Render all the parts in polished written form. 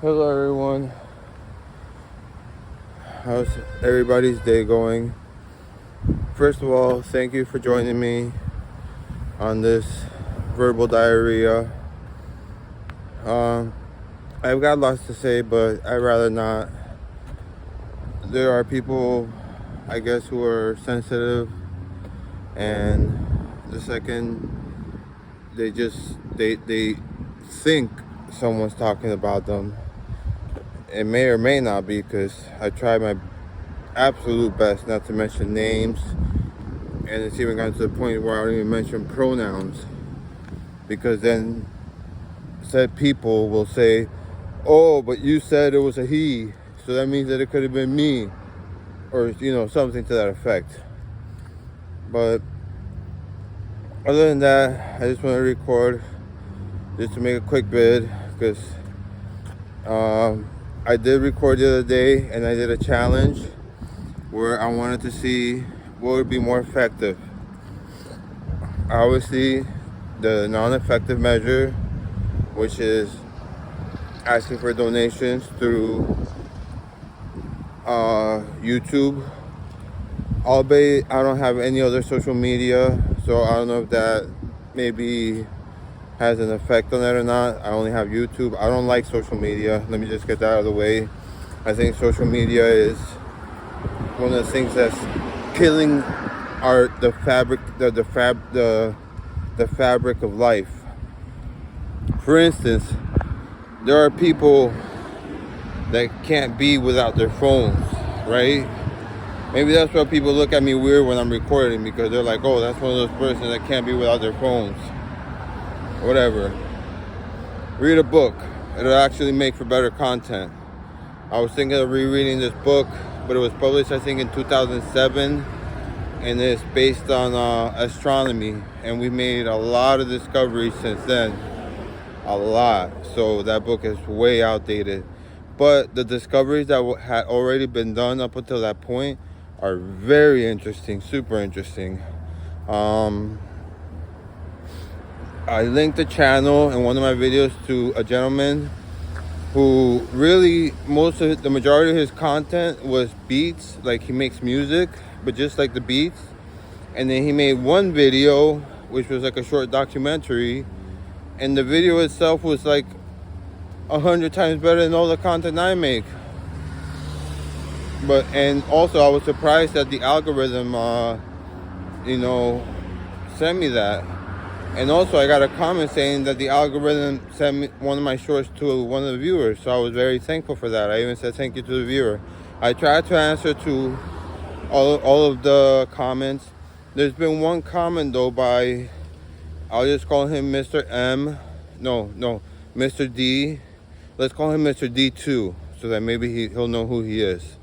Hello everyone. How's everybody's day going? First of all, thank you for joining me on this verbal diarrhea. I've got lots to say, but I'd rather not. There are people, I guess, who are sensitive, and the second they think someone's talking about them, it may or may not be, because I try my absolute best not to mention names, and it's even gotten to the point where I don't even mention pronouns, because then said people will say, oh, but you said it was a he, so that means that it could have been me, or something to that effect. But other than that, I just want to record just to make a quick vid, because I did record the other day and I did a challenge where I wanted to see what would be more effective. Obviously, the non-effective measure, which is asking for donations through YouTube. Albeit I don't have any other social media, so I don't know if that maybe has an effect on it or not. I only have YouTube. I don't like social media. Let me just get that out of the way. I think social media is one of the things that's killing the fabric of life. For instance, there are people that can't be without their phones, right? Maybe that's why people look at me weird when I'm recording, because they're like, oh, that's one of those persons that can't be without their phones. Whatever. Read a book. It'll actually make for better content. I was thinking of rereading this book, but it was published, I think, in 2007, and it's based on astronomy, and we made a lot of discoveries since then. A lot. So that book is way outdated. But the discoveries that had already been done up until that point are very interesting, super interesting. I linked the channel in one of my videos to a gentleman who really, the majority of his content was beats, like he makes music, but just like the beats. And then he made one video, which was like a short documentary, and the video itself was like 100 times better than all the content I make. And also I was surprised that the algorithm, sent me that. And also I got a comment saying that the algorithm sent me one of my shorts to one of the viewers. So I was very thankful for that. I even said thank you to the viewer. I tried to answer to all of the comments. There's been one comment though by, I'll just call him Mr. M. No, Mr. D. Let's call him Mr. D2, so that maybe he'll know who he is.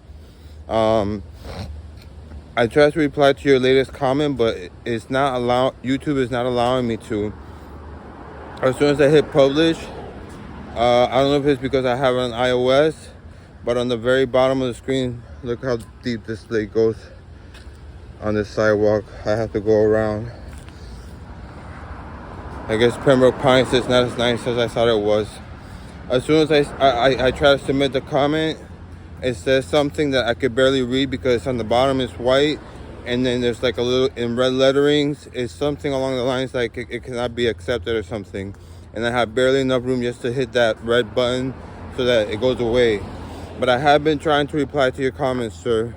I tried to reply to your latest comment, but YouTube is not allowing me to. As soon as I hit publish, I don't know if it's because I have it on iOS, but on the very bottom of the screen, look how deep this lake goes on this sidewalk. I have to go around. I guess Pembroke Pines is not as nice as I thought it was. As soon as I try to submit the comment, it says something that I could barely read because on the bottom it's white, and then there's like a little in red letterings. It's something along the lines like it cannot be accepted or something. And I have barely enough room just to hit that red button so that it goes away. But I have been trying to reply to your comments, sir,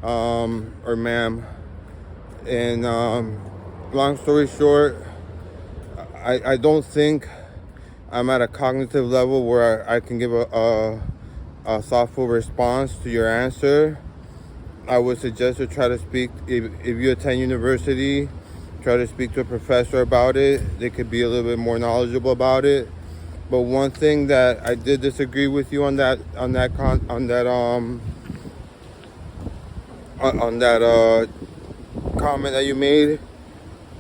or ma'am. And long story short, I don't think I'm at a cognitive level where I can give a thoughtful response to your answer. I would suggest to try to speak, if you attend university, try to speak to a professor about it. They could be a little bit more knowledgeable about it. But one thing that I did disagree with you on that comment that you made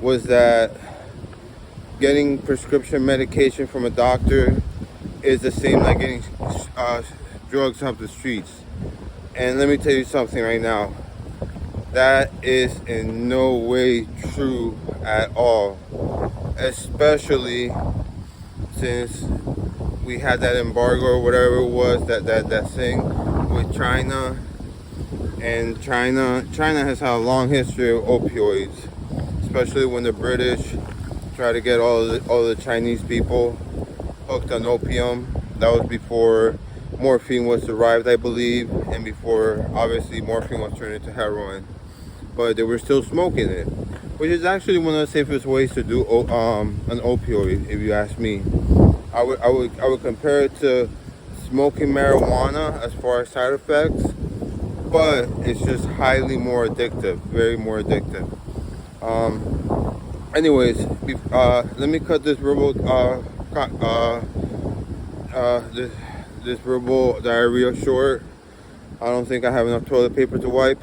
was that getting prescription medication from a doctor is the same like getting drugs off the streets. And let me tell you something right now. That is in no way true at all. Especially since we had that embargo or whatever it was, that thing with China. And China has had a long history of opioids, especially when the British tried to get all the Chinese people hooked on opium. That was before morphine was derived, I believe, and before obviously morphine was turned into heroin. But they were still smoking it, which is actually one of the safest ways to do an opioid, if you ask me. I would compare it to smoking marijuana as far as side effects, but it's just highly more addictive, very more addictive. Anyways, let me cut this verbal this verbal diarrhea short. I don't think I have enough toilet paper to wipe.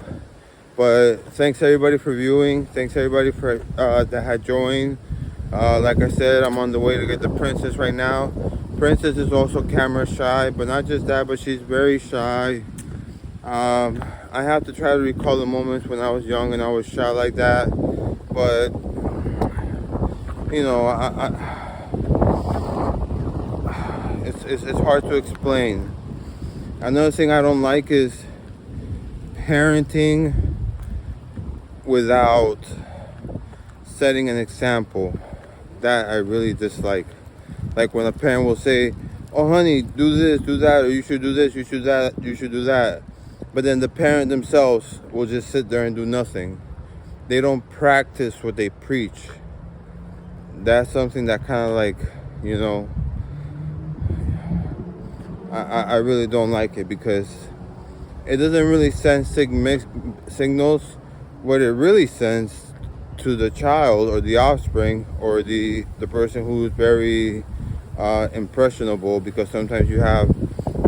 But thanks everybody for viewing. Thanks everybody for that had joined. Like I said, I'm on the way to get the princess right now. Princess is also camera shy, but not just that, but she's very shy. I have to try to recall the moments when I was young and I was shy like that. But you know, it's hard to explain. Another thing I don't like is parenting without setting an example. That I really dislike. Like when a parent will say, "Oh honey, do this, do that, or you should do this, you should that, you should do that," but then the parent themselves will just sit there and do nothing. They don't practice what they preach. That's something that kind of like, you know, I really don't like it, because it doesn't really send signals. What it really sends to the child or the offspring or the person who's very impressionable, because sometimes you have,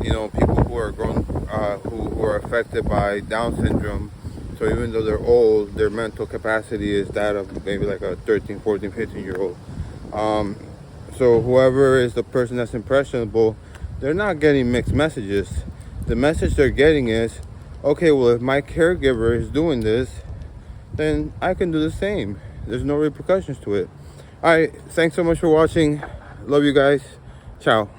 you know, people who are grown who are affected by Down syndrome. So even though they're old, their mental capacity is that of maybe like a 13, 14, 15-year-old. So whoever is the person that's impressionable, they're not getting mixed messages. The message they're getting is, okay, well, if my caregiver is doing this, then I can do the same. There's no repercussions to it. All right, thanks so much for watching. Love you guys. Ciao.